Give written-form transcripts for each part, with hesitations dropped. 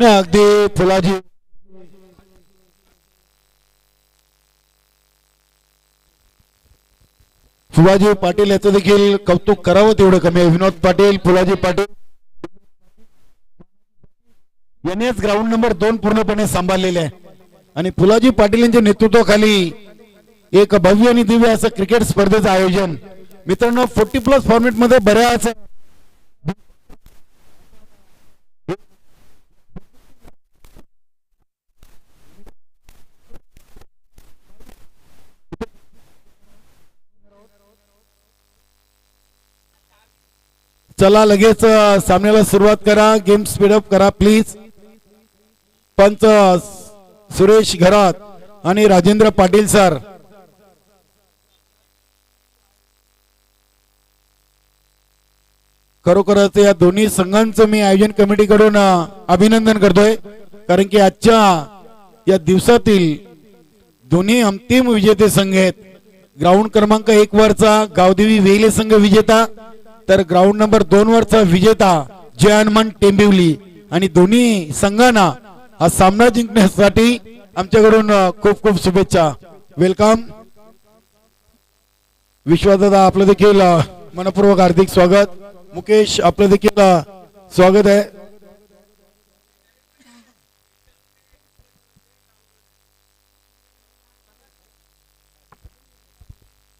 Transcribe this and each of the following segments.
नाही अगदी फुलाजी फुलाजी पाटील याचं देखील कौतुक करावं तेवढं कमी आहे. विनोद पाटील फुलाजी पाटील यांनीच ग्राउंड नंबर 2 पूर्णपणे सांभाळलेले आहे आणि फुलाजी पाटील यांच्या नेतृत्वाखाली एक भव्य आणि दिव्य असं क्रिकेट स्पर्धेचं आयोजन मित्रांनो 40+ फॉर्मेट मध्ये बऱ्याच चला लगेच सामन्याला सुरुवात करा. गेम स्पीडअप करा प्लीज. पंच सुरेश घरात आणि राजेंद्र पाटील सर. खरोखरच या दोन्ही संघांचं मी आयोजन कमिटीकडून अभिनंदन करतोय कारण की आजच्या या दिवसातील दोन्ही अंतिम विजेते संघ आहेत. ग्राउंड क्रमांक 1 वरचा गावदेवी वेले संघ विजेता तर ग्राउंड नंबर 2 वरचा विजेता जय हनुमान टेंबिवली आणि दोन्ही संघांना हा सामना जिंकण्यासाठी आमच्याकडून खूप खूप शुभेच्छा. वेलकम. विश्वासदादा आपलं देखील मनपूर्वक हार्दिक स्वागत. मुकेश आपलं देखील स्वागत आहे.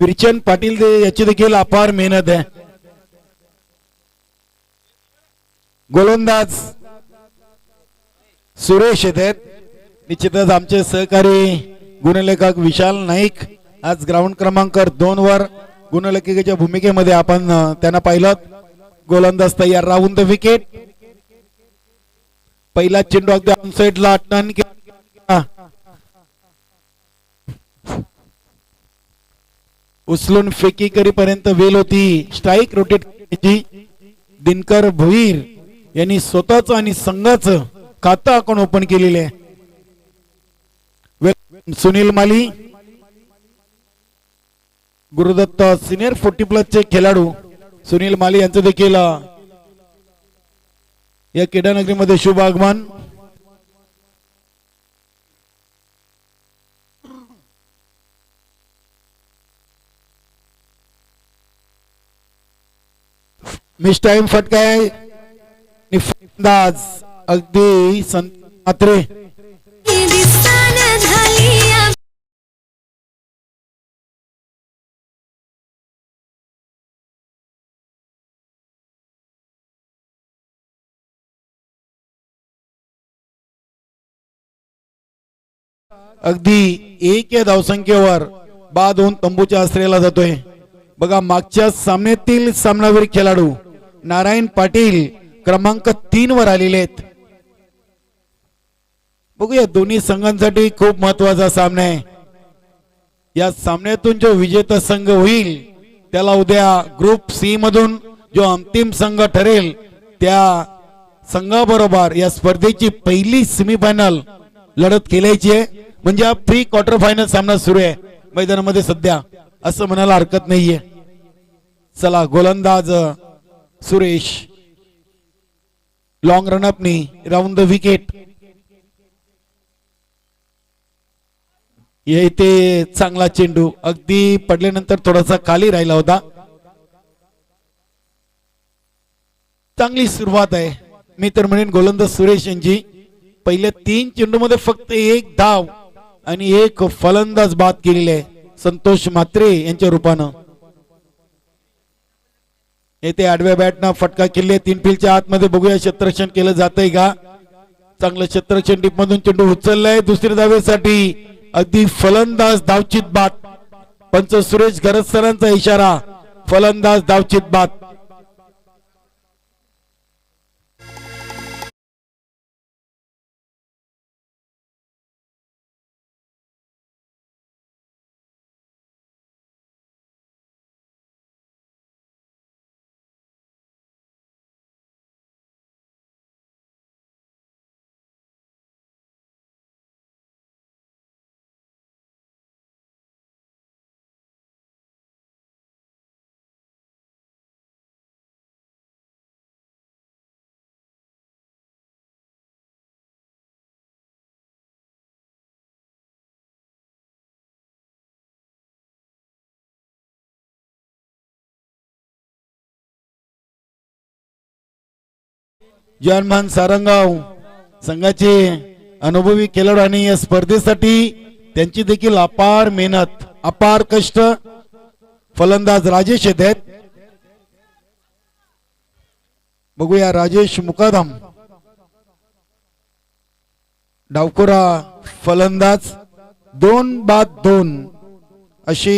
विरचन पाटील याची देखील अपार मेहनत आहे. गोलंदाज सुरेश आहेत. निश्चितच आमचे सहकारी गुणलेखक विशाल नाईक आज ग्राउंड क्रमांक 2 वर गुणलेखकाच्या भूमिकेमध्ये आपण त्यांना पाहिलं. गोलंदाज तयार राहून द विकेट. पहिला चेंडू अगदी ऑनसाइडला टर्न केला उचलून फेकी करीपर्यंत वेल होती. स्ट्राईक रोटेट करायची. दिनकर भोईर यांनी स्वतःच आणि संघाचं खातं अकाउंट ओपन केलेले आहे. सुनील माली गुरुदत्त सिनियर 40+ चे खेळाडू सुनील माली यांचं देखील या क्रीडानगरीमध्ये शुभ आगमन. मिस टाइम फटकाय अंदाज अगदी मात्रे अगदी 1 या धावसंख्येवर बाद होऊन तंबूच्या आश्रयाला जातोय. बघा मागच्या सामन्यातील सामनावीर खेळाडू नारायण पाटील क्रमांक 3 वर आलेले आहेत. बघूया दोन्ही संघांसाठी खूप महत्वाचा सामना आहे. या सामन्यातून जो विजेता संघ होईल त्याला उद्या ग्रुप सी मधून जो अंतिम संघ ठरेल त्या संघाबरोबर या स्पर्धेची पहिली सेमीफायनल लढत खेळायची आहे. म्हणजे हा प्री क्वार्टर फायनल सामना सुरू आहे मैदानामध्ये सध्या असं म्हणायला हरकत नाहीये. चला गोलंदाज सुरेश लॉंग रनअपनी राऊंड द विकेट. येथे चांगला चेंडू अगदी पडल्यानंतर थोडासा खाली राहिला होता. चांगली सुरुवात आहे. मी तर म्हणेन गोलंदाज सुरेश यांची पहिल्या 3 चेंडूमध्ये फक्त 1 धाव आणि 1 फलंदाज बाद केलेले आहे संतोष म्हात्रे यांच्या रूपानं. येथे आडव्या बॅटनं फटका केले. 3 फील्डच्या आतमध्ये बघूया क्षेत्ररक्षण केलं जातंय का. चांगलं क्षेत्ररक्षण टीप मधून चेंडू उचललाय दुसऱ्या धावेसाठी अगदी फलंदाज धावचित बाद. पंच सुरेश घरत सरांचा इशारा फलंदाज धावचित बाद. जवानमान सारंगाव संघाचे अनुभवी खेळाडू आणि या स्पर्धेसाठी त्यांची देखील अपार मेहनत अपार कष्ट फलंदाज राजेश आहेत. बघूया राजेश मुकादम डावखोरा फलंदाज 2-2 अशी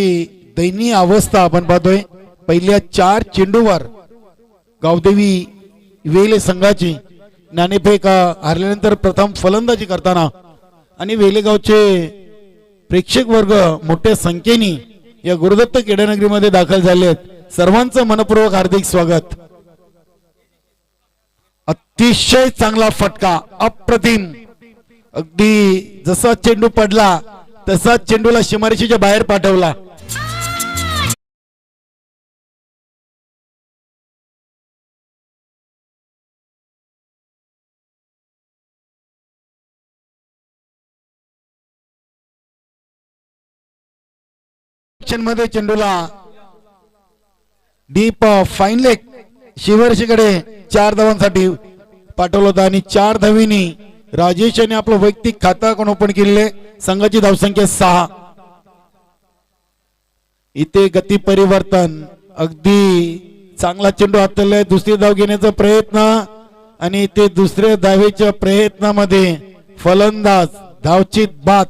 दयनीय अवस्था आपण पाहतोय. पहिल्या 4 चेंडूवर गावदेवी वेले संघाची नाणेफेक हारल्यानंतर प्रथम फलंदाजी करताना आणि वेलेगावचे प्रेक्षक वर्ग मोठ्या संख्येने या गुरुदत्त क्रीडानगरीमध्ये दाखल झाले आहेत. सर्वांचं मनपूर्वक हार्दिक स्वागत. अतिशय चांगला फटका अप्रतिम. अगदी जसा चेंडू पडला तसा चेंडूला सीमारेषेच्या बाहेर पाठवला. मध्ये चेंडूला डीप फाईन लेग शिवरशीकडे 4 धावांसाठी पाठवलं होतं आणि 4 धावींनी राजेश यांनी आपलं वैयक्तिक खाता ओपन केलेले. संघाची धावसंख्या 6. इथे गती परिवर्तन अगदी चांगला चेंडू हाताळलाय. दुसरी धाव घेण्याचा प्रयत्न आणि ते दुसऱ्या धावेच्या प्रयत्नामध्ये फलंदाज धावचीत बाद.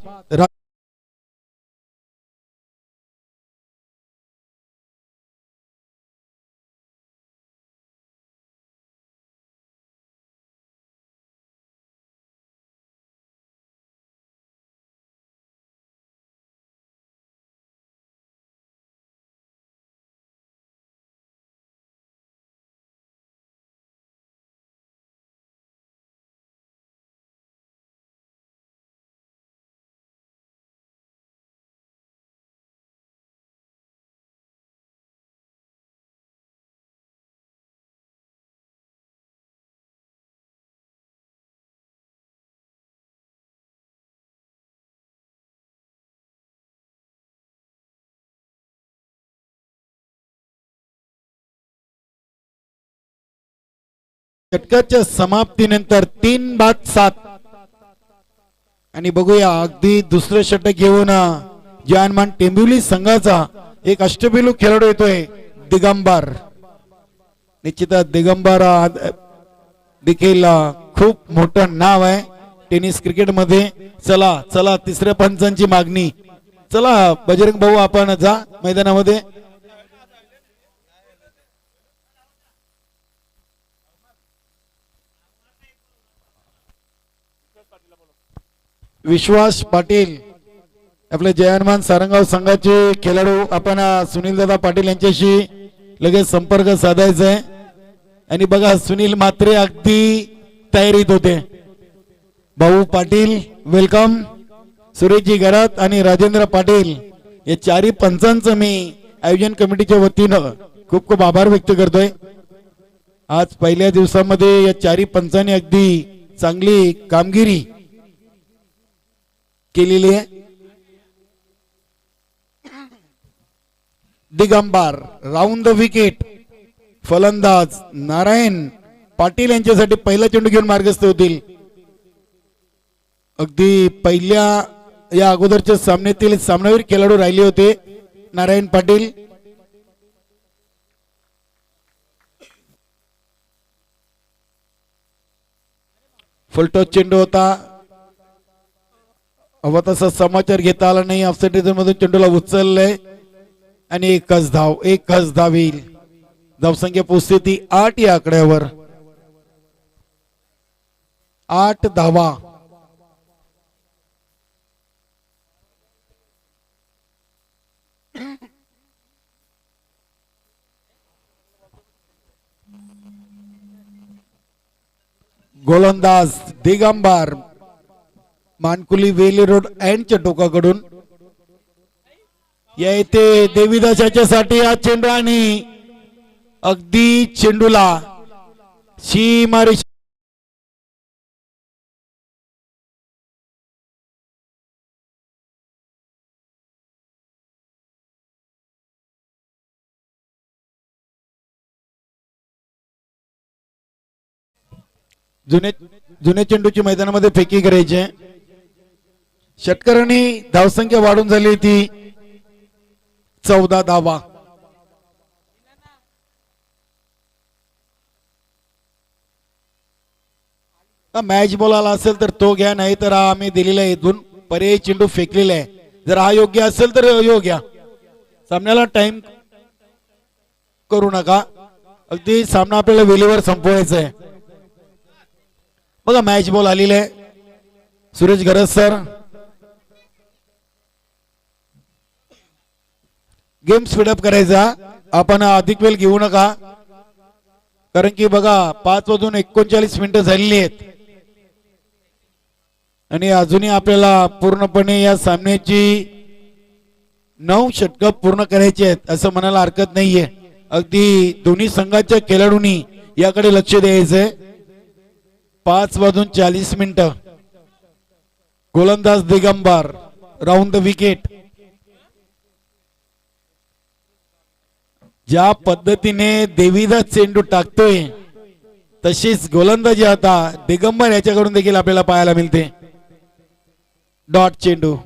षटकाच्या समाप्तीनंतर 3-7 आणि बघूया अगदी दुसरं षटक घेऊन जानमान टेंबिवली संघाचा एक अष्टपैलू खेळाडू येतोय दिगंबर. निश्चितच दिगंबर देखील खूप मोठं नाव आहे टेनिस क्रिकेट मध्ये. चला चला तिसऱ्या पंचांची मागणी. चला बजरंग भाऊ आपण जा मैदानामध्ये. विश्वास पाटील आपले जयनमान सारंगाव संघाचे खेळाडू आपण सुनील दादा पाटील यांच्याशी लगेच संपर्क साधायचा आहे. आणि बघा सुनील म्हात्रे अगदी तयारीत होते. भाऊ पाटील वेलकम. सुरेशजी गरात आणि राजेंद्र पाटील या 4 पंचांचं मी आयोजन कमिटीच्या वतीनं खूप खूप आभार व्यक्त करतोय. आज पहिल्या दिवसामध्ये या 4 पंचांनी अगदी चांगली कामगिरी केलेली आहे. Digambar round the wicket. फलंदाज नारायण पाटील यांच्यासाठी पहिला चेंडू घेऊन मार्गस्थ होतील. अगदी पहिल्या या अगोदरच्या सामन्यातील सामनावीर खेळाडू राहिले होते नारायण पाटील. फुलटॉस चेंडू होता. हवा तसा समाचार घेता आला नाही. ऑफसाइड झोन मधून चेंडूला उचललंय आणि एकच धाव येईल. धावसंख्या पोहोचते ती 8 या आकड्यावर. 8 धावा. गोलंदाज दिगंबर मानकुली वेली रोड एंडच्या टोकाकडून या इथे देवीदासाच्या साठी हा चेंडू आणि अगदी चेंडूला सीमारेषा जुने जुने चेंडूची मैदानामध्ये फेकी करायची आहे. षटकारांनी धावसंख्या वाढून झाली ती 14 धावा. मॅच बॉल आला असेल तर तो घ्या, नाही तर आम्ही दिलेला आहे इथून पर्यायी चेंडू फेकलेला आहे. जर हा योग्य असेल तर योग्य. सामन्याला टाइम करू नका, अगदी सामना आपल्याला वेळेवर संपवायचा आहे. बघा मॅच बॉल आलेला आहे. सुरेश गरज सर, गेम स्पीडअप करायचा, आपण अधिक वेळ घेऊ नका, कारण की बघा 5:39 झालेली आहेत आणि अजूनही आपल्याला पूर्णपणे या सामन्याची 9 षटकं पूर्ण करायची आहेत असं म्हणायला हरकत नाहीये. अगदी दोन्ही संघाच्या खेळाडूंनी याकडे लक्ष द्यायचंय. 5:40 गोलंदाज दिगंबर राऊंड द विकेट. ज्या पद्धतीने देवीदास चेंडू टाकतोय तशीच गोलंदाजी आता दिगंबर याच्याकडून देखील आपल्याला पाहायला मिळते. डॉट चेंडू.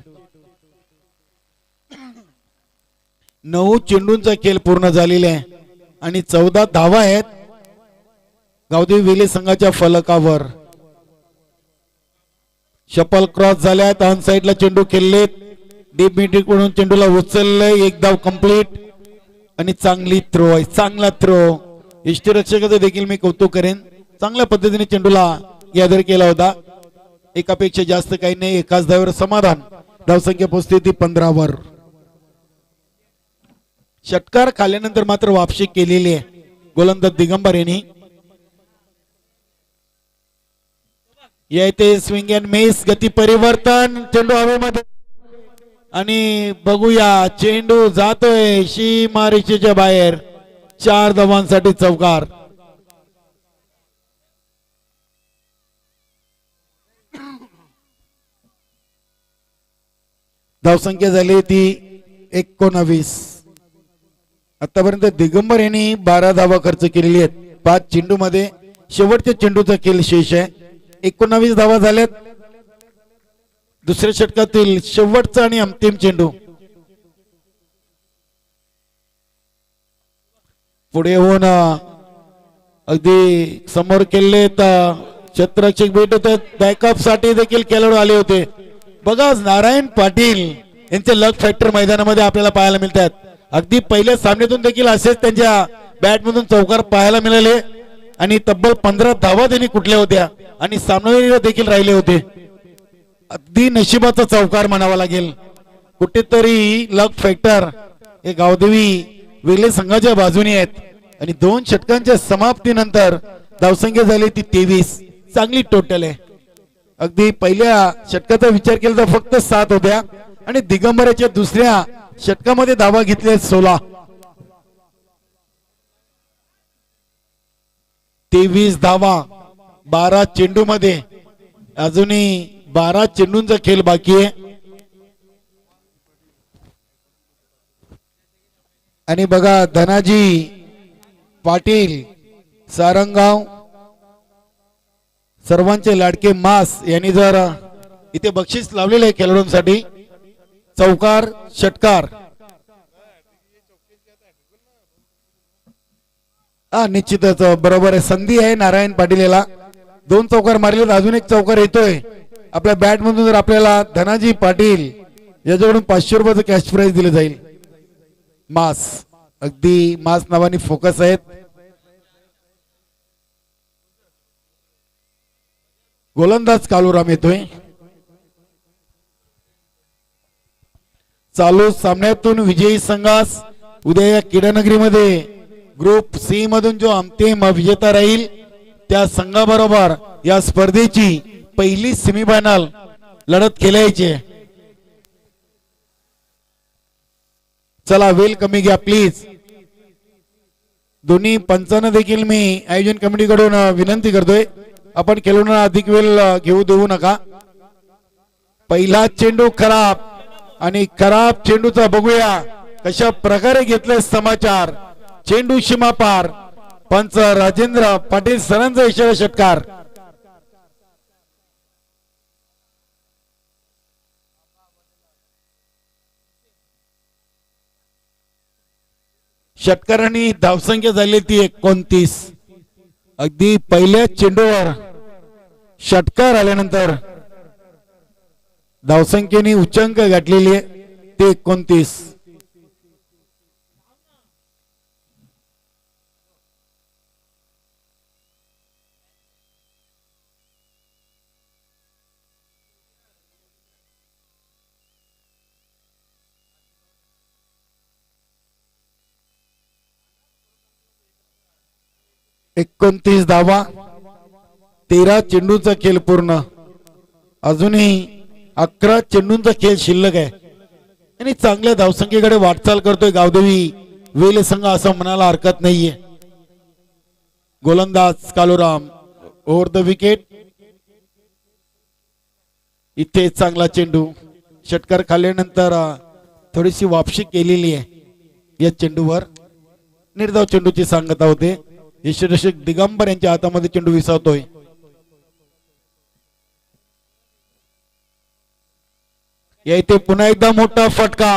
9 चेंडूंचा खेळ पूर्ण झालेला आहे आणि 14 धावा आहेत गावदेवी वेले संघाच्या फलकावर. शपल क्रॉस झाल्यात, ऑन साइडला चेंडू खेळलेत, डीप मिड कडून चेंडूला उचललंय, एक धाव कंप्लीट आणि चांगली थ्रो आहे, चांगला थ्रो. यष्टीरक्षकाचं देखील मी कौतुक करेन, चांगल्या पद्धतीने चेंडूला गॅदर केला होता. एकापेक्षा जास्त काही नाही, एकाच धावेवर समाधान. धावसंख्या पोहोचते ती 15 वर. षटकार खाल्ल्यानंतर मात्र वापसी केलेली आहे गोलंदाज दिगंबर यांनी. येते स्विंग अँड मिस, गती परिवर्तन, चेंडू हवेमध्ये आणि बघूया चेंडू जातोय सीमारेषेच्या बाहेर. 4 धावांसाठी चौकार. धावसंख्या झाली ती 19. आतापर्यंत दिगंबर यांनी 12 धावा खर्च केलेली आहेत 5 चेंडू मध्ये. शेवटच्या चेंडूचा खेळ शेष आहे. 19 धावा झाल्यात. दुसऱ्या षटकातील शेवटचा आणि अंतिम चेंडू. पुढे होऊन अगदी समोर केले तर क्षेत्ररक्षक भेट होतात. बॅकअप साठी देखील खेळाडू आले होते. बघा नारायण पाटील यांचे लक फॅक्टर मैदानामध्ये आपल्याला पाहायला मिळतात. अगदी पहिल्या सामन्यातून देखील असेच त्यांच्या बॅटमधून चौकार पाहायला मिळाले आणि तब्बल 15 धावा त्यांनी कुठल्या होत्या आणि सामनावीर देखील राहिले होते. अगदी नशिबाचा चौकार म्हणावा लागेल. कुठेतरी लक फॅक्टर हे गावदेवी वेगळे संघाच्या बाजूने आहेत आणि 2 षटकांच्या समाप्तीनंतर धावसंख्या झाली ती 23. चांगली टोटल आहे. अगदी पहिल्या षटकाचा विचार केला तर फक्त 7 होत्या आणि दिगंबराच्या दुसऱ्या षटकामध्ये धावा घेतल्या 16. 23 धावा 12 चेंडू मध्ये. अजूनही 12 चेंडूंचा खेळ बाकी आहे आणि बघा धनाजी पाटील सारंगाव सर्वांचे लाडके मास यांनी जर इथे बक्षीस लावलेले आहे खेळाडूंसाठी. चौकार षटकार निश्चितच बरोबर आहे. संधी आहे नारायण पाटील याला. 2 चौकार मारले, अजून एक चौकार येतोय आपल्या बॅट मधून. जर आपल्याला धनाजी पाटील याच्याकडून 500 रुपयाचं कॅश प्राइज दिलं जाईल. मास अगदी मास नावाने फोकस आहेत. गोलंदाज कालूराम येतोय. चालू सामन्यातून विजयी संघास उद्या या क्रीडानगरीमध्ये ग्रुप सी मधून जो अंतिम विजेता राहील त्या संघाबरोबर या स्पर्धेची पहिली सेमीफायनल लढत खेळायची. चला वेल कमी घ्या प्लीज. दोन्ही पंचांना देखील मी आयोजन कमिटीकडून विनंती करतोय, आपण खेळूना अधिक वेळ घेऊ देऊ नका. पहिला चेंडू खराब आणि खराब चेंडूचा बघूया कशा प्रकारे घेतले समाचार. चेंडू सीमा पार. पंच राजेंद्र पाटील सरांचा इशारा षटकार. षटकारांनी धावसंख्या झाली ती 29. अगदी पहिल्या चेंडूवर षटकार आल्यानंतर धावसंख्येने उच्चांक गाठलेली आहे ते 29. एकोणतीस धावा, 13 चेंडूचा खेळ पूर्ण. अजूनही 11 चेंडूंचा खेळ शिल्लक आहे आणि चांगल्या धावसंख्येकडे वाटचाल करतोय गावदेवी वेल संघ असं म्हणायला हरकत नाहीये. गोलंदाज कालूराम ओव्हर द विकेट. इथे चांगला चेंडू, षटकार खाल्ल्यानंतर थोडीशी वापशी केलेली आहे या चेंडूवर. निर्धाव चेंडूची सांगता होते. यशरक्षक दिगंबर यांच्या हातामध्ये चेंडू विसावतोय. या इथे पुन्हा एकदा मोठा फटका,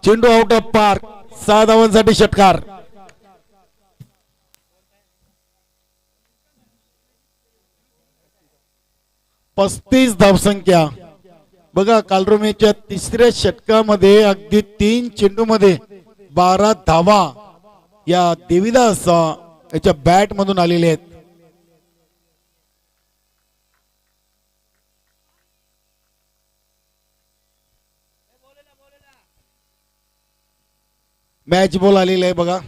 चेंडू आउट ऑफ पार्क. 6 धावांसाठी षटकार. पस्तीस धावसंख्या. बघा कालरोमेच्या तिसऱ्या षटकामध्ये अगदी 3 चेंडू मध्ये 12 धावा या देवीदास याच्या बॅट मधून आलेले आहेत. मॅच बॉल आलेला आहे बघा.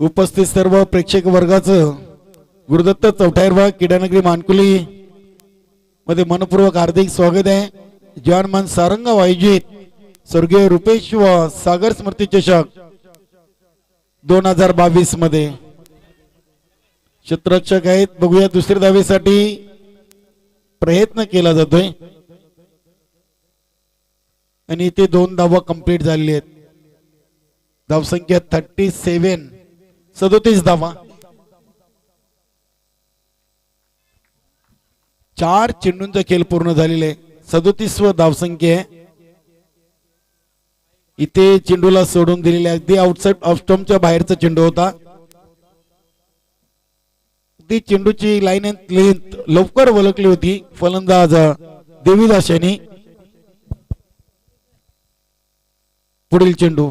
उपस्थित सर्व प्रेक्षक वर्गाचं गुरुदत्त चौठाईरवा क्रीडानगरी मानकुली मध्ये मनपूर्वक हार्दिक स्वागत आहे. जवानमान सारंगाव आयोजित स्वर्गीय रुपेश व सागर स्मृती चषक 2022 मध्ये क्षेत्ररक्षक आहेत. बघूया दुसऱ्या धावेसाठी प्रयत्न केला जातोय आणि इथे 2 धावा कंप्लीट झालेली आहेत. धावसंख्या 37, 37 धावा. 4 चेंडूंचा खेळ पूर्ण झालेला आहे. 37 धावसंख्या आहे. इथे चेंडूला सोडून दिलेले अगदी आउटसाइड ऑफ स्टंपच्या बाहेरचा चेंडू होता. ती चेंडूची लाईन अँड लेंथ लवकर वळकली होती फलंदाज देवीदास यांनी. पुढील चेंडू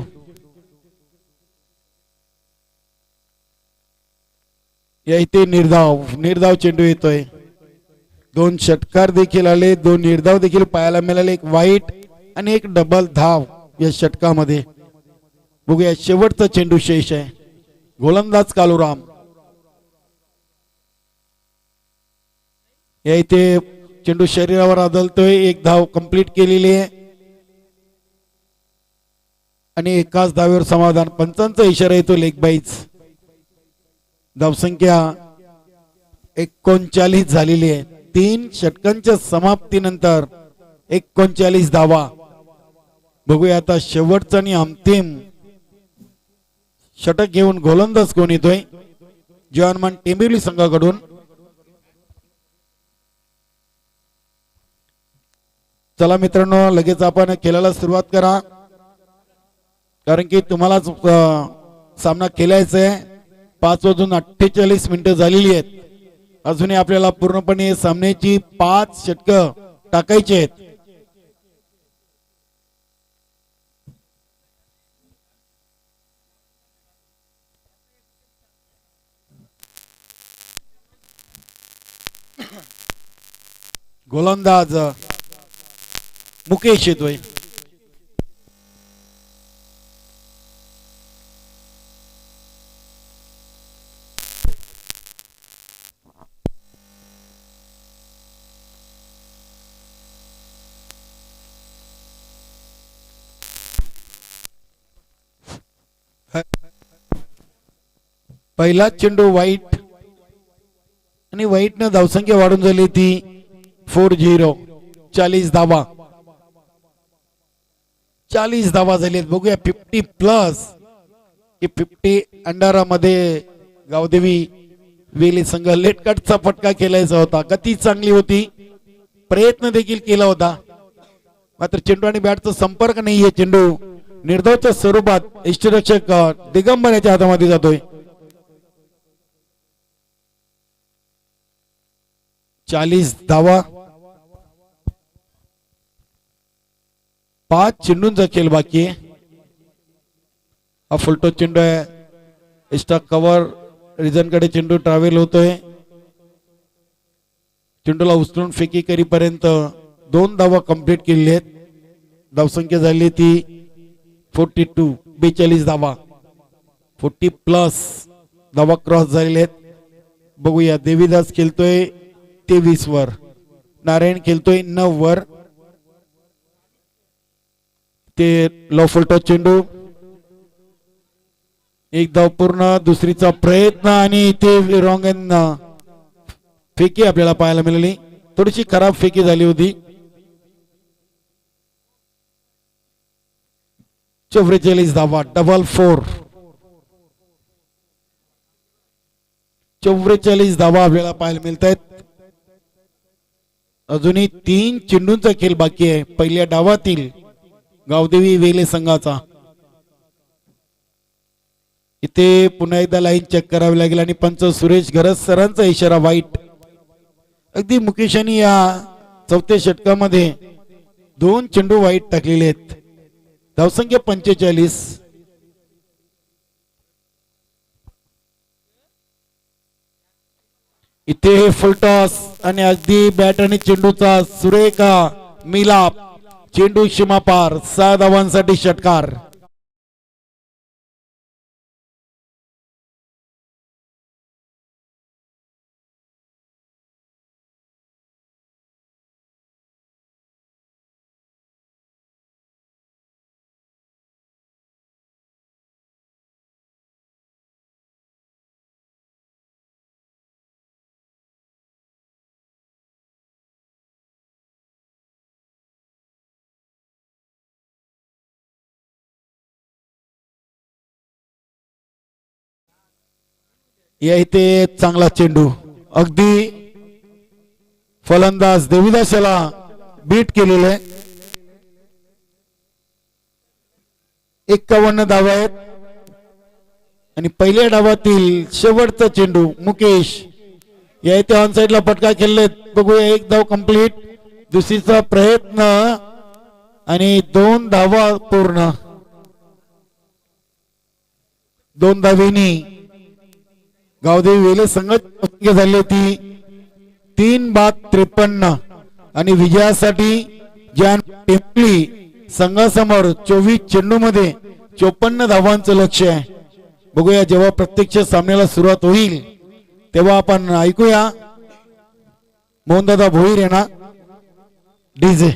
या इथे निर्धाव चेंडू येतोय. 2 षटकार देखील आले, 2 निर्धाव देखील पाहायला मिळाले. एक वाईट आणि एक डबल धाव या षटकामध्ये. बघूया शेवटचा चेंडू शेष आहे. गोलंदाज कालूराम. या इथे चेंडू शरीरावर आदळतोय. 1 धाव कंप्लीट केलेली आहे आणि एकाच धावेवर समाधान. पंचांचा इशारा येतो लेग बाईज. धावसंख्या 39 झालेली आहे. 3 षटकांच्या समाप्तीनंतर 39 धावा. बघूया आता शेवटचा आणि अंतिम षटक घेऊन गोलंदाज कोण येतोय जवानमान टेंबिवली संघाकडून. चला मित्रांनो, लगेच आपण खेळायला सुरुवात करा, कारण की तुम्हाला सामना खेळायचा आहे. 5:48 झालेली आहेत. अजूनही आपल्याला पूर्णपणे सामन्याची 5 षटकं टाकायची आहेत. गोलंदाज मुकेश येतोय. पहिला चेंडू वाईट आणि वाईटनं धावसंख्या वाढून झाली ती 40. 40 धावा. 40 धावा झाली. बघूया 50 प्लस की 50 अंडर मध्ये गावदेवी वेली संघ लेट कटचा फटका खेळायचा होता, गती चांगली होती, प्रयत्न देखील केला होता, मात्र चेंडू आणि बॅटचा संपर्क नाहीये. चेंडू निर्धावच्या स्वरूपात इष्टरक्षक दिगंबर याच्या हातामध्ये जातोय. 40 धावा, 5 चेंडूंचा खेळ बाकी आहे. हा फुलटो चेंडू आहे, एक्स्ट्रा कव्हर रिझन कडे चेंडू ट्रॅव्हल होतोय. चेंडूला उचलून फेकी करीपर्यंत 2 धावा कंप्लीट केलेली आहेत. धावसंख्या झाली ती 42, 42 धावा, 40 प्लस धावा क्रॉस झालेले आहेत. बघूया, देवीदास खेळतोय 23 वर, नारायण खेळतोय 9 वर. ते लो फुलटो चेंडू, एक धाव पूर्ण, दुसरीचा प्रयत्न आणि ते रॉंग एन फेकी आपल्याला पाहायला मिळाली. थोडीशी खराब फेकी झाली होती. 44 धावा, डबल 4, 44 धावा आपल्याला पाहायला मिळत आहेत. अजूनही 3 चेंडूंचा खेळ बाकी आहे पहिल्या डावातील गावदेवी वेले संघाचा. इथे पुन्हा एकदा लाईन चेक करावी लागेल आणि पंच सुरेश गरज सरांचा इशारा वाईट. अगदी मुकेश यांनी या चौथ्या षटकामध्ये 2 चेंडू वाईट टाकलेले आहेत. धावसंख्या 45. इथे फुलटॉस आणि अगदी बॅट आणि चेंडूचा सुरेख मिलाप. चेंडू सीमापार, 6 धावांसाठी षटकार. या इथे चांगला चेंडू, अगदी फलंदाज देवीदास याला बीट केलेले. 51 धावा आहेत आणि पहिल्या डावातील शेवटचा चेंडू मुकेश या इथे ऑन साइडला फटका खेळलेत. बघूया, 1 धाव कंप्लीट, दुसरीचा प्रयत्न आणि 2 धावा पूर्ण. 2 धावेनी गावदेवी वेले संघ झाली ती 3/53 आणि विजयासाठी जॅन टेंपली संघासमोर 24 चेंडू मध्ये 54 धावांचं लक्ष्य आहे. बघूया, जेव्हा प्रत्यक्ष सामन्याला सुरुवात होईल तेव्हा आपण ऐकूया मोहनदादा भोईर यांना डीजे.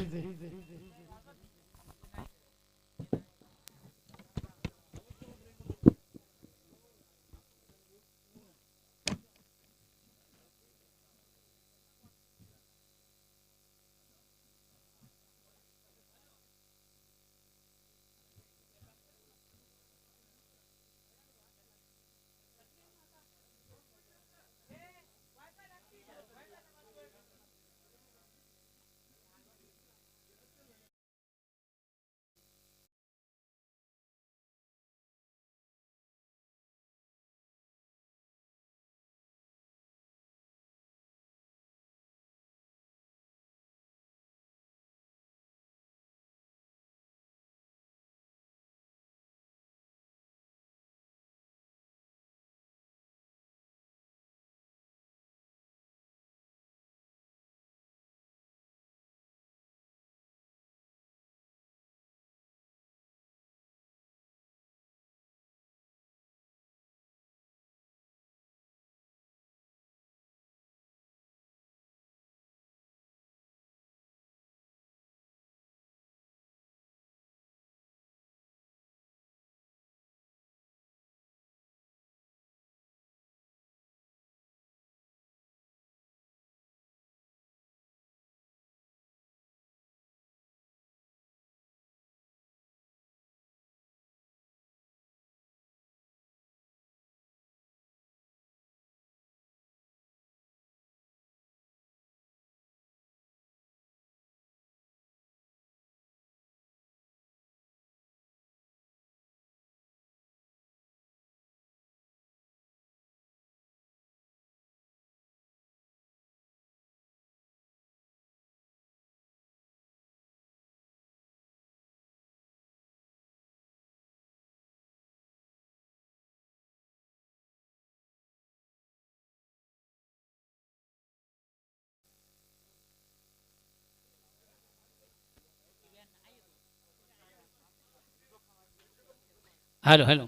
Hello hello.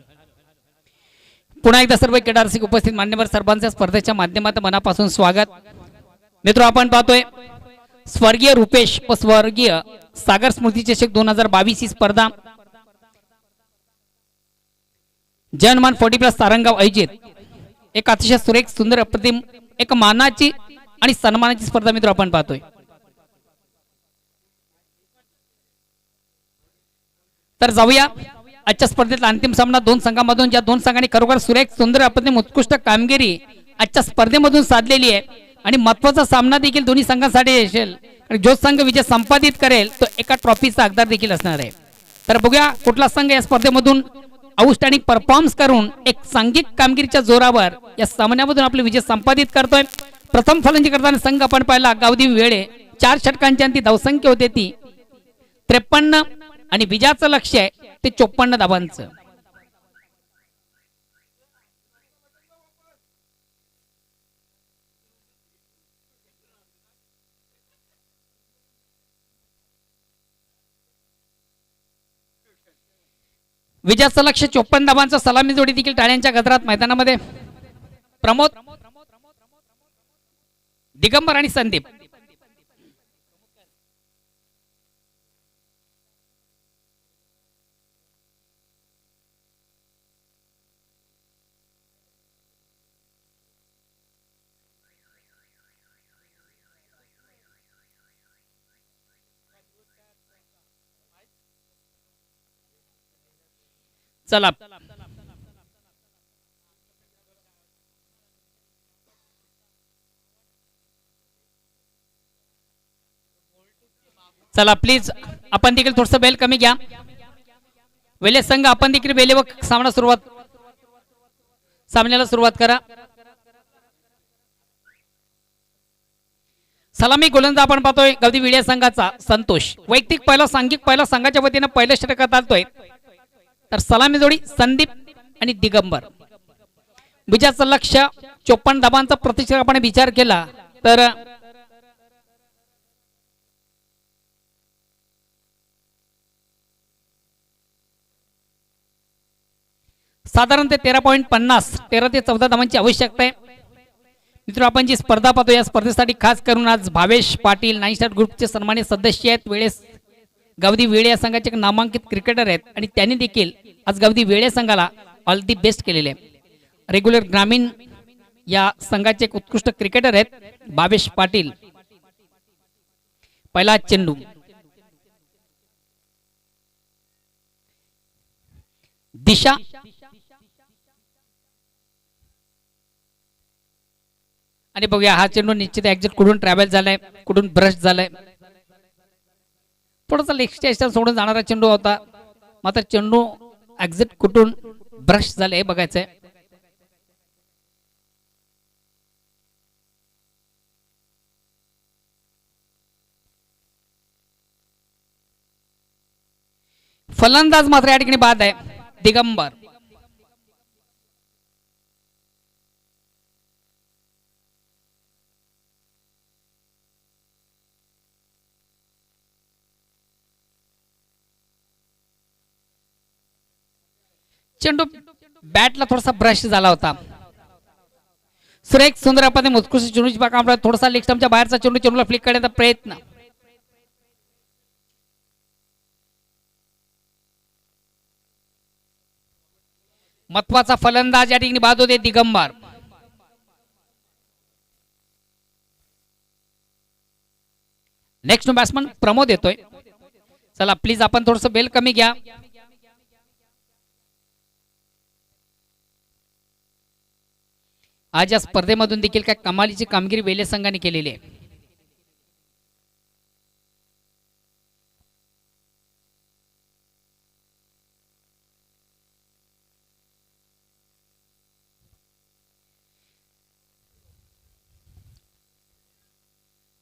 पुन्हा एकदा सर्व क्रीडा रसिक उपस्थित मान्यवर सर्वांच्या स्पर्धेच्या माध्यमातून मनापासून स्वागत. मित्र आपण पाहतोय स्वर्गीय रुपेश व स्वर्गीय सागर स्मृती चषक 2022 ही स्पर्धा जनमान 40+ तारंगाव आयोजित एक अतिशय सुरेख सुंदर अप्रतिम एक मानाची आणि सन्मानाची स्पर्धा मित्र आपण पाहतोय. तर जाऊया आजच्या स्पर्धेतला अंतिम सामना दोन संघांमधून, ज्या दोन संघांनी खरोखर सुरेख सुंदर अप्रतिम उत्कृष्ट कामगिरी आजच्या स्पर्धेमधून साधलेली आहे आणि महत्त्वाचा सामना देखील दोन्ही संघांसाठी असेल. जो संघ विजय संपादित करेल तो एका ट्रॉफीचा हकदार देखील असणार आहे. तर बघूया कुठला संघ या स्पर्धेमधून आउटस्टँडिंग परफॉर्मन्स करून एक सांघिक कामगिरीच्या जोरावर या सामन्यामधून आपले विजय संपादित करतोय. प्रथम फलंदाजी करताना संघ आपण पाहिला गावदी वेळे 4 षटकांची ती धावसंख्या होते ती 53 आणि विजयाचं लक्ष्य आहे ते 54 धावांचं. विजयाचं लक्ष्य 54 धावांचं. सलामी जोडी देखील टाळ्यांच्या गजरात मैदानामध्ये. प्रमोद, दिगंबर आणि संदीप. चला चला प्लीज आपण देखील थोडस बेल कमी घ्या. वेले संघ आपण देखील वेले व सामन्याला सुरुवात करा. सलामी गोलंदाज आपण पाहतोय गावदी विड्या संघाचा संतोष. वैयक्तिक पहिला सांघिक पहिला संघाच्या वतीने पहिल्या षटकात आलतोय. तर सलामी जोडी संदीप आणि दिगंबर. विजयाचं लक्ष्य 54 धावांचा प्रतिशत आपण विचार केला तर साधारणतः 13.50 13 ते 14 धावांची आवश्यकता आहे. मित्र आपण जी स्पर्धा पाहतो या स्पर्धेसाठी खास करून आज भावेश पाटील 9 स्टार ग्रुपचे सन्मानित सदस्य आहेत. वेळेस गावदी वेळे या संघाचे नामांकित क्रिकेटर आहेत आणि त्यांनी देखील आज गावदी वेळे संघाला ऑल दी बेस्ट केलेले आहे. रेग्युलर ग्रामीण या संघाचे एक उत्कृष्ट क्रिकेटर आहेत भावेश पाटील. पहिला चेंडू दिशा आणि बघूया हा चेंडू निश्चित एक्झिट कुठून ट्रॅव्हल झालाय कुठून ब्रश झालाय. थोडासा लेग स्टेशन सोडून जाणारा चेंडू होता मात्र चेंडू एक्झिट कुठून ब्रश झाले हे बघायचंय. फलंदाज मात्र या ठिकाणी बाद आहे दिगंबर. चेंडू बॅटला थोडासा ब्रश झाला होता. सुरेख सुंदर आपण उत्कृष्ट चेंडूची बाका थोडासा लेग स्टंपच्या बाहेरचा चेंडू चेंडूला फ्लिक करण्याचा प्रयत्न. महत्वाचा फलंदाज या ठिकाणी बाद होते दिगंबर. नेक्स्ट बॅट्समन प्रमोद येतोय. चला प्लीज आपण थोडस बेल कमी घ्या. आज या स्पर्धेमधून देखील काय कमालीची कामगिरी वेले संघाने केलेली आहे.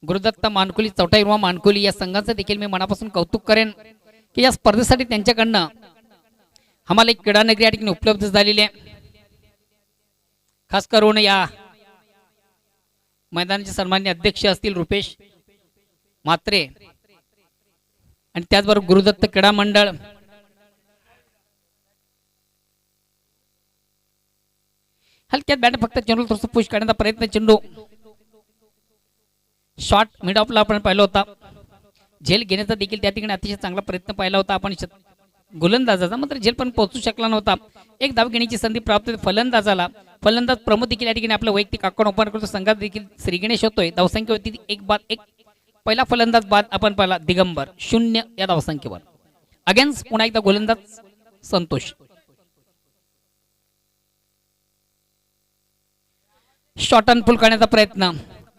गुरुदत्त मानकुली चौटाईरवा मानकुली या संघाचं देखील मी मनापासून कौतुक करेन की या स्पर्धेसाठी त्यांच्याकडनं आम्हाला एक क्रीडा नगरी या ठिकाणी उपलब्ध झालेली आहे. खास करून या मैदानाचे सन्माननीय अध्यक्ष असतील रुपेश म्हात्रे आणि त्याचबरोबर गुरुदत्त क्रीडा मंडळ हलक्यात बॅट फक्त चेंडू थोडंसं पुश करण्याचा प्रयत्न, चेंडू शॉट मिड ऑफला आपण पाहिला होता, झेल घेण्याचा देखील त्या ठिकाणी अतिशय चांगला प्रयत्न पाहिला होता आपण गोलंदाजाचा, मात्र झेल पण पोहोचू शकला नव्हता. एक धाव घेण्याची संधी प्राप्त होते फलंदाजाला. फलंदाज प्रमोद देखील या ठिकाणी आपलं वैयक्तिक अकाउंट ओपन करतो. संघात देखील श्री गणेश होतोय. धावसंख्या होती एक बाद एक. पहिला फलंदाज बाद आपण पाहिला दिगंबर 0 या धावसंख्येवर. अगेन्स्ट पुन्हा एकदा गोलंदाज संतोष. शॉर्ट अँड फुल करण्याचा प्रयत्न,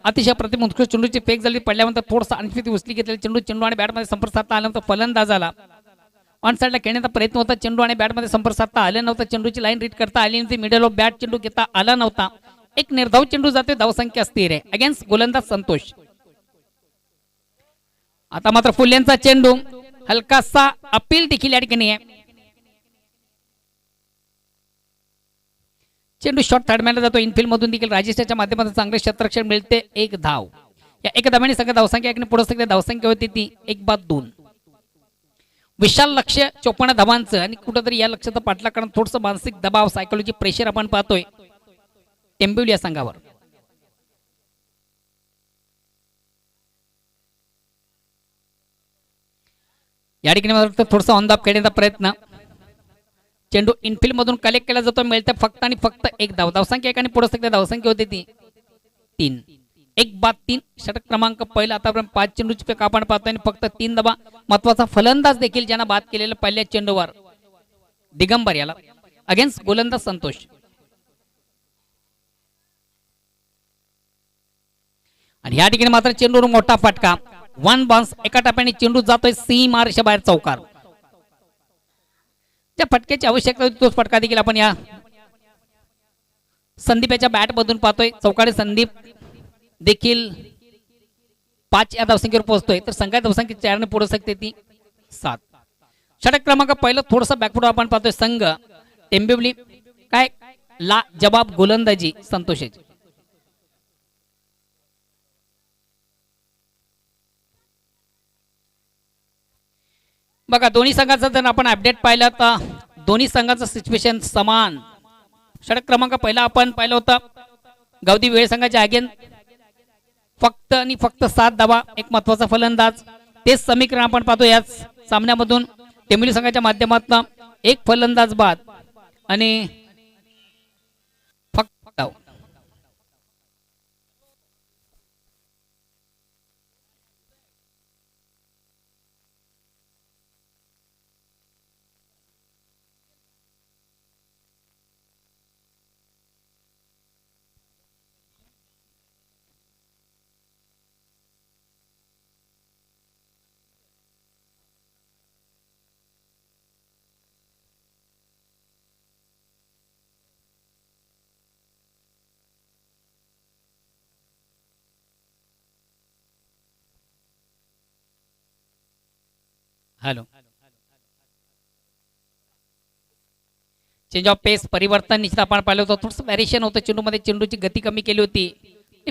अतिशय प्रतिम उत्कृष्ट चेंडूची फेक झाली, पडल्यानंतर थोडंसं आणखी उचली घेतलेली चेंडू आणि बॅटमध्ये संपर्क साधता आल्यानंतर फलंदाजाला ऑन साईडला खेळण्याचा प्रयत्न होता. चेंडू आणि बॅटमध्ये संपर्क साधता आला नव्हता. चेंडूची लाईन रीड करता आली नव्हती. मिडल ऑफ बॅट चेंडू घेता आला नव्हता. एक निर्धाव चेंडू जातोय. धावसंख्या स्थिर आहे. अगेन्स्ट गोलंदाज संतोष. आता मात्र फुल्यांचा चेंडू, हलकासा अपील देखील या ठिकाणी आहे. चेंडू शॉट थर्डमॅनला जातो. इनफिल्ड मधून देखील राजेशच्या माध्यमातून चांगले क्षेत्ररक्षण मिळते. एक धाव. या एका धावाने सगळ्या धावसंख्या पुढे सगळ्या धावसंख्या होती ती 1-2. विशाल लक्ष 54 धावांचं आणि कुठंतरी या लक्ष्याचा पाठलाग करून थोडंसं मानसिक दबाव, सायकोलॉजी प्रेशर आपण पाहतोय टेंबिवली या संघावर. या ठिकाणी थोडंसं ऑन द खेळण्याचा प्रयत्न, चेंडू इनफिल्ड मधून कलेक्ट केला जातो. मिळते फक्त आणि फक्त एक धाव. धावसंख्या एक आणि पुढे सगळ्या धावसंख्या होती ती 3. 1-3. षटक क्रमांक पहिला. आतापर्यंत 5 चेंडूची फेक आपण पाहतोय आणि फक्त 3 धावा. महत्वाचा फलंदाज देखील ज्यांना बाद केलेलं पहिल्या चेंडूवर दिगंबर याला. अगेन्स्ट गोलंदाज संतोष. आणि या ठिकाणी मात्र चेंडूवर मोठा फटका. 1 बाउन्स. एका टप्प्याने चेंडू जातोय सीमा रेषेबाहेर चौकार. त्या फटक्याची आवश्यकता होती तोच फटका देखील आपण या संदीपच्या बॅट मधून पाहतोय. चौकाडे संदीप देखील 5 या धावसंख्येवर पोहोचतोय. तर संघात धावसंख्या 4 ने पुढे सकते ती 7. षटक क्रमांक पहिलं थोडंसं बॅकफुट आपण पाहतोय. संघ टेंबिवली काय ला जबाब गोलंदाजी संतोषाची. बघा दोन्ही संघाचा जर आपण अपडेट पाहिला तर दोन्ही संघाचं सिच्युएशन समान. षटक क्रमांक पहिला आपण पाहिलं होतं गावदी वेळ संघाच्या अगेन फक्त आणि फक्त 7 धावा. एक महत्वाचा फलंदाज. तेच समीकरण आपण पाहतो याच सामन्यामधून. टेंबिवली संघाच्या माध्यमातून एक फलंदाज बाद आणि फक्त धाव. हॅलो. चेंज ऑफ पेस परिवर्तन निश्चित आपण पाहिलं होतं. थोडंसं व्हॅरिएशन होतं चेंडूमध्ये. चेंडूची गती कमी केली होती.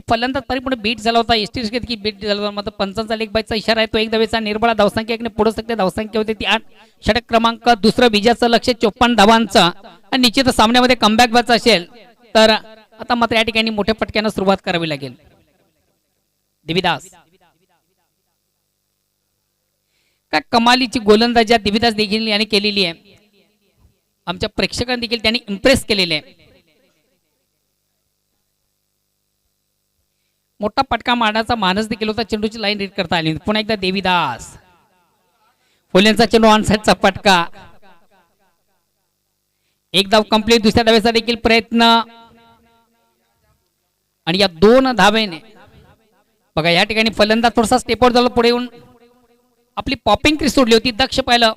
फलंदाज परिपूर्ण बीट झाला होता. एसटी बीट झाला होता. मात्र पंचांचा लेग बायचा इशारा आहे तो. एक धावेचा निर्बळा. धावसंख्या एक पुढे सकते धावसंख्या होती ती 8. षटक क्रमांक दुसरं विजयाचं लक्ष 54 धावांचा आणि निश्चित सामन्यामध्ये कमबॅक व्हायचं असेल तर आता मात्र या ठिकाणी मोठ्या फटक्यानं सुरुवात करावी लागेल. देवीदास काय कमालीची गोलंदाजी देवीदास देखील याने केलेली आहे. आमच्या प्रेक्षकांनी देखील त्यांनी इम्प्रेस केलेले आहे. मोठा पटका मारण्याचा मानस देखील होता. चेंडूची लाईन रीड करता आली. पुन्हा एकदा देवीदास. फुल्यांचा चेंडू ऑन साइडचा फटका. एक धाव कंप्लीट. दुसऱ्या धावेचा देखील प्रयत्न आणि या 2 धावेने बघा या ठिकाणी फलंदाज थोडासा स्टेपआउट झाला. पुढे येऊन आपली पॉपिंग क्रीज सोडली होती. दक्ष पाहिलं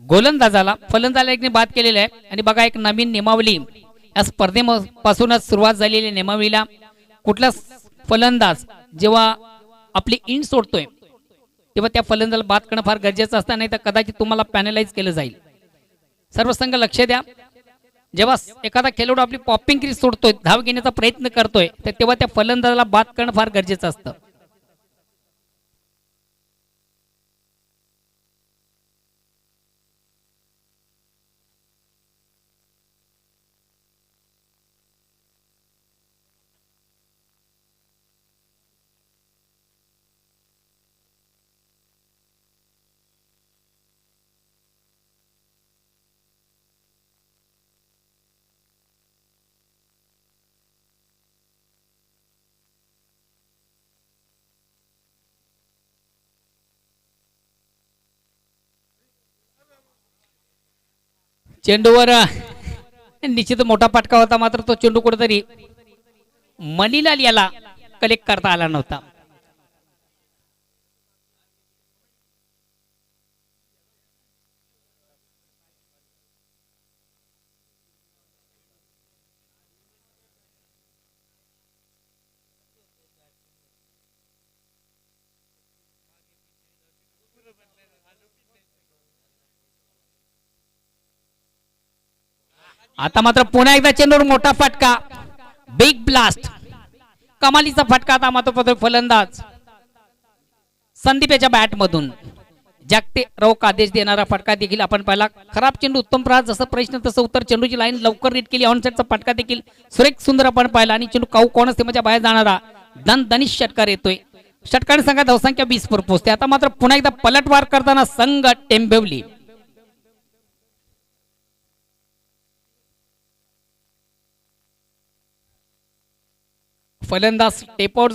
गोलंदाजाला. फलंदाजाला एक बाद केलेला आहे. आणि बघा एक नवीन नियमावली या स्पर्धेपासूनच सुरुवात झालेली नियमावलीला. कुठला फलंदाज जेव्हा आपली इन सोडतोय तेव्हा त्या फलंदाजाला बाद करणं फार गरजेचं असतं. नाही तर कदाचित तुम्हाला पॅनलाइज केलं जाईल. सर्व संघ लक्ष द्या. जेव्हा एखादा खेळाडू आपली पॉपिंग क्रीज सोडतोय, धाव घेण्याचा प्रयत्न करतोय, तर तेव्हा त्या फलंदाजाला बाद करणं फार गरजेचं असतं. चेंडूवर निश्चित मोठा फटका होता, मात्र तो चेंडू कुठेतरी मणिलाल याला कलेक्ट करता आला नव्हता. आता मात्र पुन्हा एकदा चेंडूवर मोठा फटका, बिग ब्लास्ट, कमालीचा फटका. आता मात्र फलंदाज संदीप याच्या बॅट मधून जागते रोख आदेश देणारा फटका देखील आपण पाहिला. खराब चेंडू उत्तम प्रहार, जसं प्रश्न तसं उत्तर. चेंडूची लाईन लवकर रीड केली, ऑनसेटचा फटका देखील सुरेख सुंदर आपण पाहिला आणि चेंडू काऊ कोण सीमेच्या बाहेर जाणारा दणदणीत षटकार येतोय. षटकार संघात धावसंख्या 20 वर पोहोचते. आता मात्र पुन्हा एकदा पलटवार करताना संघ टेंबिवली. फलंदाज स्टेपआउट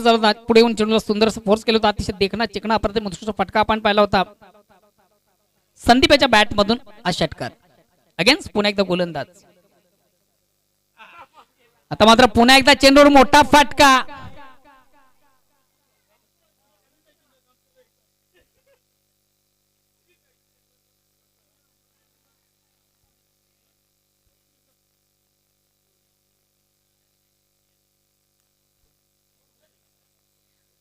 जाऊन पुढे येऊन चेंडूला सुंदर फोर्स केलं होतं. अतिशय देखणा चिकणा अप्रतिम उत्कृष्ट फटका आपण पाहिला होता संदीप याच्या बॅट मधून. हा षटकार अगेन्स्ट पुन्हा एकदा गोलंदाज. आता मात्र पुन्हा एकदा चेंडूवर मोठा फटका,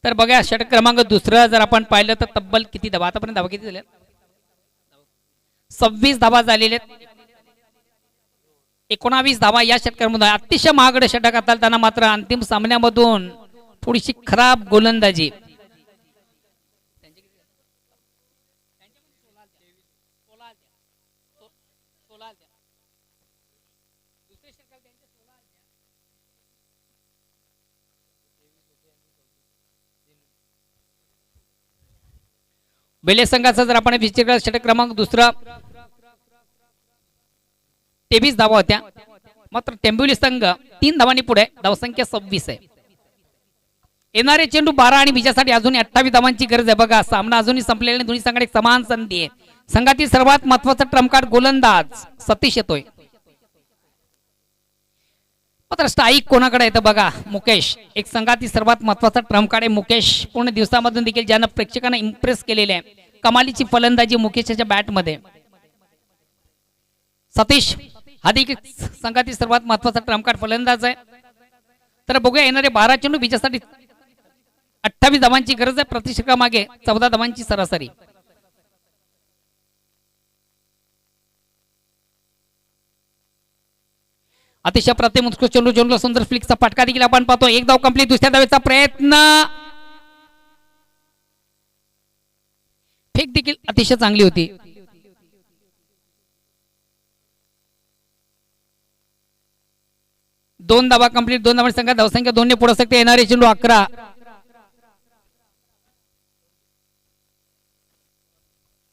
तर बघा षटक क्रमांक दुसरा जर आपण पाहिलं तर तब्बल किती धावा आतापर्यंत, धावा किती झाल्या? 26 धावा झालेल्या आहेत. 19 धावा या षटकामध्ये. अतिशय महागडे षटक हाताळताना मात्र अंतिम सामन्यामधून थोडीशी खराब गोलंदाजी. बेले संघाचा जर आपण विचार षटक क्रमांक दुसरा 23 धावा होत्या, मात्र टेंबिवली संघ 3 धावांनी पुढे, धावसंख्या 26 आहे. येणारे चेंडू 12 आणि विजयासाठी अजूनही 28 धावांची गरज आहे. बघा सामना अजूनही संपलेला, दोन्ही संघात एक समान संधी आहे. संघातील सर्वात महत्वाचा ट्रम्प गोलंदाज सतीश येतोय. मात्र स्ट्राईक कोणाकडे येतं बघा, मुकेश. एक संघातील सर्वात महत्वाचा ट्रम्प कार्ड आहे मुकेश. पूर्ण दिवसामधून देखील ज्यानं प्रेक्षकांना इम्प्रेस केलेले आहे, कमालीची फलंदाजी मुकेशच्या बॅट मध्ये. सतीश हा देखील संघातील सर्वात महत्वाचा ट्रम्प कार्ड फलंदाज आहे. तर बघूया येणारे 12 चेंडू विजयासाठी 28 धावांची गरज आहे. प्रतिषेका मागे 14 धावांची सरासरी. अतिशय प्रतिम उत्कृष्ट चेंडूला सुंदर फ्लिकचा फटका देखील आपण पाहतो. एक धाव कंप्लीट. दुसऱ्या धावेचा प्रयत्न, फेक देखील अतिशय चांगली होती. दोन धावा कंप्लीट. 2 धावांची संख्या, धावसंख्या 2 ने पुढे सकते. येणारे चेंडू 11.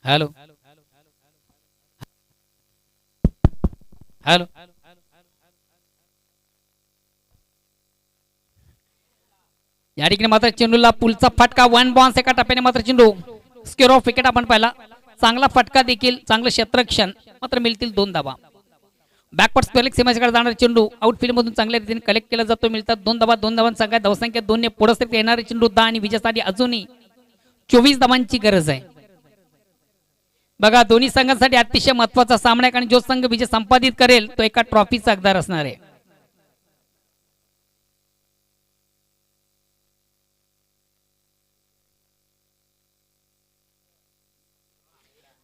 हॅलो हॅलो या ठिकाणी मात्र चेंडूला पुलचा फटका, 1 बाउन्स. एका टप्प्याने मात्र चेंडू स्क्वेअर ऑफ विकेट आपण पाहिला. चांगला फटका देखील, चांगलं क्षेत्ररक्षण, मात्र मिळतील 2 धावा. बॅकवर्ड स्पेलिंग सीमाच्याकडे जाणारा चेंडू आउटफील्ड मधून चांगल्या रीतीने कलेक्ट केला जातो. मिळतात 2 धावा. 2 धावांची संख्या, धावसंख्या 2 ने पुढे सकते. येणारे चेंडू 10 आणि विजयासाठी अजूनही 24 धावांची गरज आहे. बघा दोन्ही संघांसाठी अतिशय महत्वाचा सामना आहे, कारण जो संघ विजय संपादित करेल तो एका ट्रॉफीचा हकदार असणार आहे.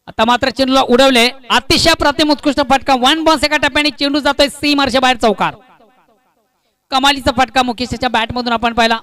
आता मात्र चेंडूला उडवले. अतिशय प्रतिम उत्कृष्ट फटका, 1 बाउन्स. एका टप्प्याने चेंडू जातोय सीमारच्या बाहेर चौकार. कमालीचा फटका मुकेशच्या बॅट मधून आपण पाहिला.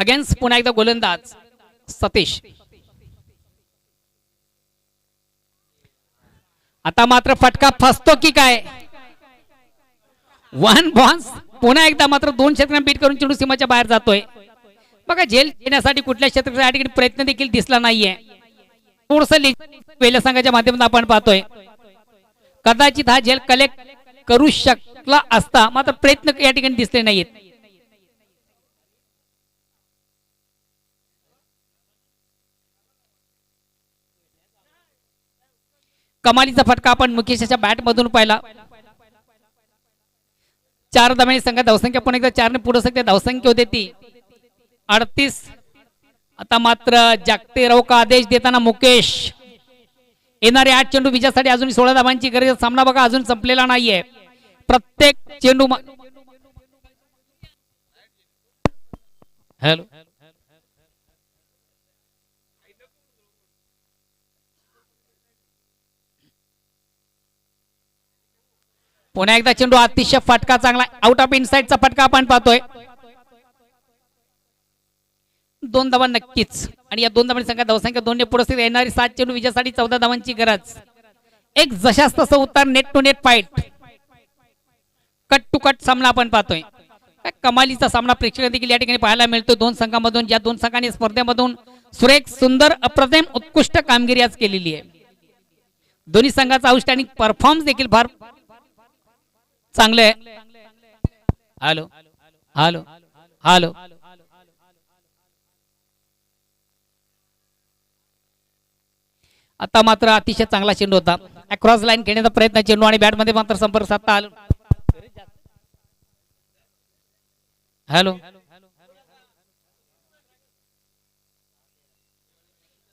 अगेन्स्ट पुन्हा एकदा गोलंदाज सतीश. आता मात्र फटका फसतो की काय. वन बॉन्स पुन्हा एकदा मात्र 2 क्षेत्रांना बीट करून चेंडू सीमाच्या बाहेर जातोय. बघा झेल घेण्यासाठी कुठल्या क्षेत्राचा या ठिकाणी प्रयत्न देखील दिसला नाहीये. थोडंसं पहिल्या संघाच्या माध्यमातून आपण पाहतोय कदाचित हा झेल कलेक्ट करू शकला असता, मात्र प्रयत्न या ठिकाणी दिसले नाहीत. कमालीचा फटका आपण मुकेशच्या बॅट मधून पाहिला. 4 धावांनी संघात धावसंख्या पुन्हा एकदा 4 ने पुढे सकते धावसंख्या होते ती 38. आता मात्र जागते राहू का आदेश देताना मुकेश. येणारे 8 चेंडू विजयासाठी अजून 16 धावांची गरज. सामना बघा अजून संपलेला नाहीये. प्रत्येक चेंडू हॅलो पुन्हा एकदा चेंडू अतिशय फटका चांगला आउट ऑफ इनसाइडचा फटका आपण पाहतोय. 2 धावा नक्कीच आणि या 2 धावांची संख्या धावसंख्या 2 ने पुढे येणारी 7 चेंडू विजयासाठी 14 धावांची गरज. एक जशास तसं उत्तर net to net fight cut to cut सामना आपण पाहतोय. कमालीचा सामना प्रेक्षकांना देखील या ठिकाणी पाहायला मिळतो. 2 संघांमधून ज्या 2 संघांनी स्पर्धेमधून सुरेख सुंदर अप्रतिम उत्कृष्ट कामगिरी आज केलेली आहे. दोन्ही संघाचा आउटस्टँडिंग परफॉर्मन्स देखील फार चांगले आहे. हॅलो हॅलो हॅलो आता मात्र अतिशय चांगला चेंडू होता. अक्रॉस लाईन घेण्याचा प्रयत्न चेंडू आणि बॅट मध्ये मात्र संपर्क साधता आला. हॅलो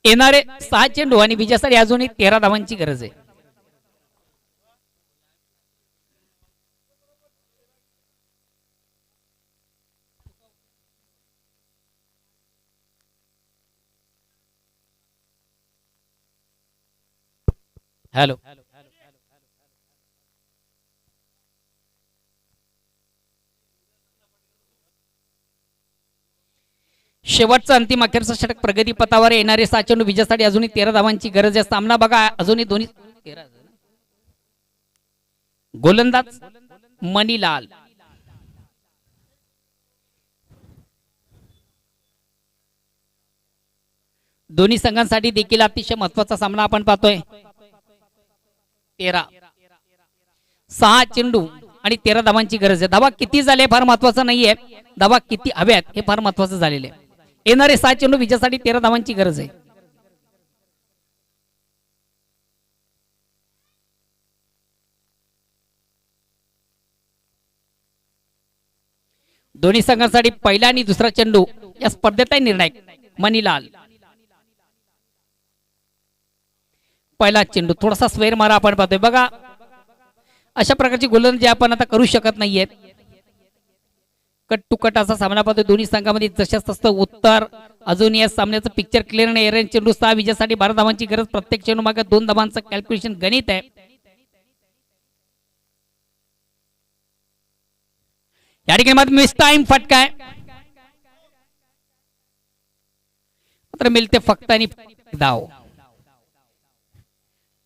येणारे 6 चेंडू आणि विजयासाठी अजूनही 13 धावांची गरज आहे. हॅलो शेवटचा अंतिम अखेरचा षटक प्रगती पथावर येणारे 7 चेंडू विजयासाठी अजूनही 13 धावांची गरज आहे. सामना बघा अजूनही दोन्ही 13 गोलंदाज मणिलाल. दोन्ही संघांसाठी देखील अतिशय महत्वाचा सामना आपण पाहतोय. 6 चेंडू आणि 13 धावांची गरज आहे. धावा किती झाले फार महत्वाचं नाहीये, धावा किती हव्यात हे फार महत्वाचं झालेले. येणारे 6 चेंडू विजयासाठी 13 धावांची गरज आहे. दोन्ही संघांसाठी पहिला आणि दुसरा चेंडू या स्पर्धेतही निर्णायक. मणिलाल पहिला चेंडू थोडासा स्वेर मारा आपण पाहतोय. बघा अशा प्रकारची गोलंदाजी आपण आता करू शकत नाहीयेत. कट टू कट असा सामना पाहतोय. दोन्ही संघामध्ये जशास तसं उत्तर अजून या सामन्याचं पिक्चर क्लिअर नाही. एरन चेंडू 6 विजयासाठी 12 धावांची गरज. प्रत्येक चेंडू मागे 2 धावांचं कॅल्क्युलेशन गणित आहे. या ठिकाणी मात्र मिस टाइम फटका आहे, मात्र मिळते फक्त आणि धाव.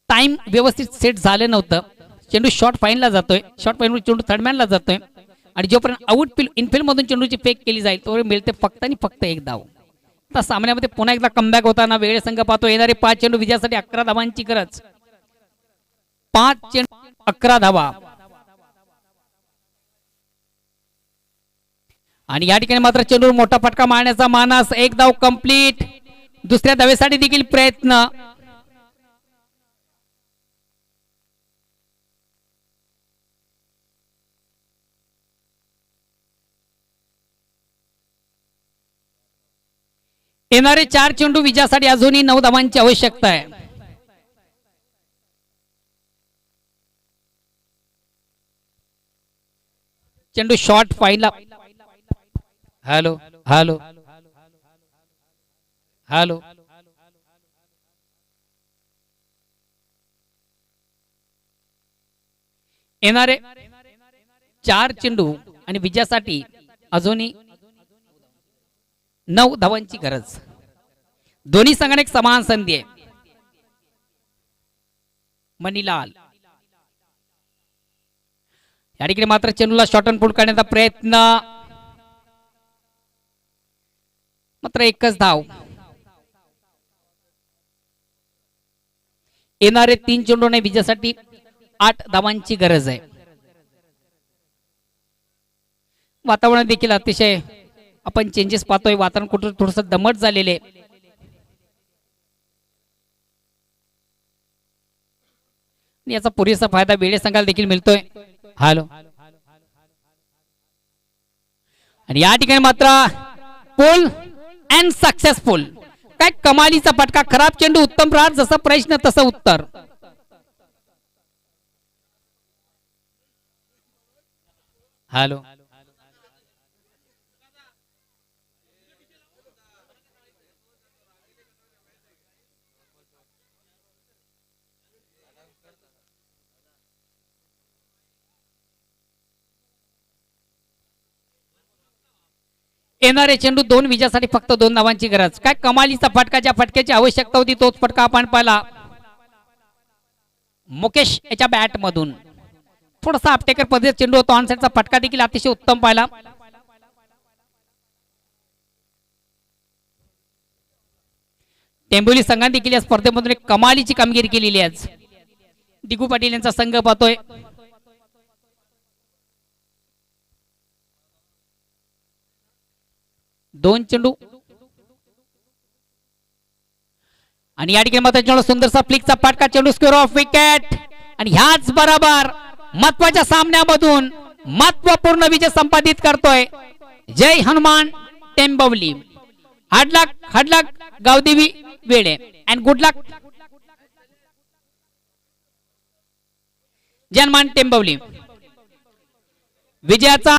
टाइम व्यवस्थित सेट झालं नव्हतं. चेंडू शॉर्ट फाईनला जातोय. शॉर्ट फाईन चेंडू थर्डमॅनला जातोय आणि जोपर्यंत आउट इनफिल्ड मधून चेंडूची फेक केली जाईल तोपर्यंत मिळते फक्त आणि फक्त 1 धाव. आता सामन्यामध्ये पुन्हा एकदा कमबॅक होताना वेळ संघ पाहतो. येणारे 5 चेंडू विजयासाठी 11 धावांची गरज. 5 चेंडू 11 धावा आणि या ठिकाणी मात्र चेंडूवर मोठा फटका मारण्याचा मानस. 1 धाव कंप्लीट. दुसऱ्या धावेसाठी देखील प्रयत्न. येणारे 4 चेंडू विजयासाठी अजूनही 9 धावांची आवश्यकता आहे. चेंडू शॉर्ट फाईनला. हॅलो हॅलो हॅलो येणारे 4 चेंडू आणि विजयासाठी अजूनही 9 धावांची गरज. दोन्ही संघाने एक समान संधी आहे. मनीलाल या ठिकाणी मात्र चेंडूला शॉर्ट अँड पुट करण्याचा प्रयत्न, मात्र एकच धाव. येणारे 3 चेंडूने विजयासाठी 8 धावांची गरज आहे. वातावरण देखील अतिशय आपण चेंजेस पाहतोय. वातावरण कुठं थोडस दमट झालेले. याचा पुरेसा फायदा वेळे संघाला देखील मिळतोय. हॅलो, आणि या ठिकाणी मात्र पोल अँड सक्सेसफुल. काय कमालीचा फटका. खराब चेंडू उत्तम प्रहार. जसा प्रश्न तसं उत्तर. हॅलो, येणारे चेंडू 2 विजयासाठी फक्त 2 धावांची गरज. काय कमालीचा फटका. ज्या फटक्याची आवश्यकता होती तोच फटका आपण पाहिला मुकेश याच्या बॅट मधून. थोडासा आपटेकर पद्धतीचा चेंडू होता. ऑनसाइडचा फटका देखील अतिशय उत्तम पाहिला. टेंबोली संघाने देखील या स्पर्धेमधून एक कमालीची कामगिरी केलेली आहे. आज दिगू पाटील यांचा संघ पाहतोय. दोन चेंडू आणि या ठिकाणी मात्र सुंदरसा फ्लिकचा फटका. चेंडू स्क्वेअर ऑफ विकेट. आणि ह्याच बरोबर महत्वाच्या सामन्यामधून महत्वपूर्ण विजय संपादित करतोय जय हनुमान टेंबवली. हार्ड लक गावदेवी वेडे अँड गुड लक जय हनुमान टेंबवली. विजयाचा